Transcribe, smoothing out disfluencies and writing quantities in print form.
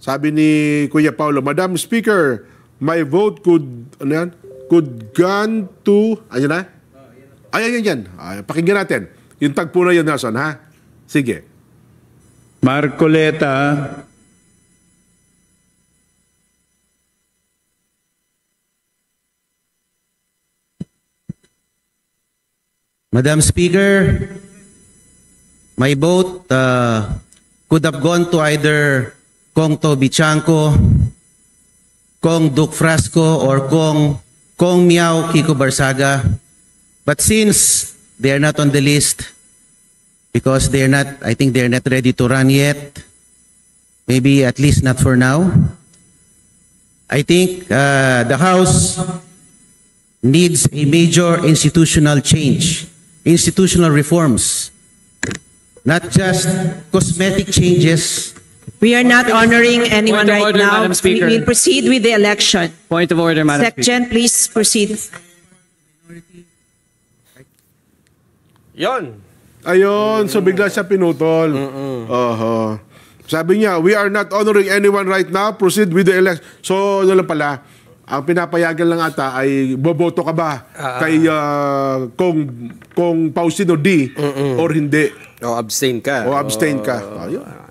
Sabi ni Kuya Paulo, Madam Speaker, my vote could, ano yan? Could gone to, ayun na? Ayan, yan. Pakinggan natin. Yung tagpo na yun, Nelson, ha? Sige. Marcoleta, Madam Speaker, my vote could have gone to either Kong Toby Chanco, Kong Duke Frasco, or Kong Miao Kiko Barsaga. But since they are not on the list, because they're not, I think they're not ready to run yet, maybe at least not for now, I think the House needs a major institutional change, institutional reforms, not just cosmetic changes. We are not honoring anyone Point of right order, now. Madam Speaker. We will proceed with the election. Point of order, Madam Speaker. Secgen, please proceed. Yon. Ayun, so bigla siya pinutol. Sabi niya, we are not honoring anyone right now. Proceed with the election. So, ano lang pala, ang pinapayagan lang ata ay boboto ka ba kay kung Faustino D or hindi. O abstain ka. O abstain ka. Ayun.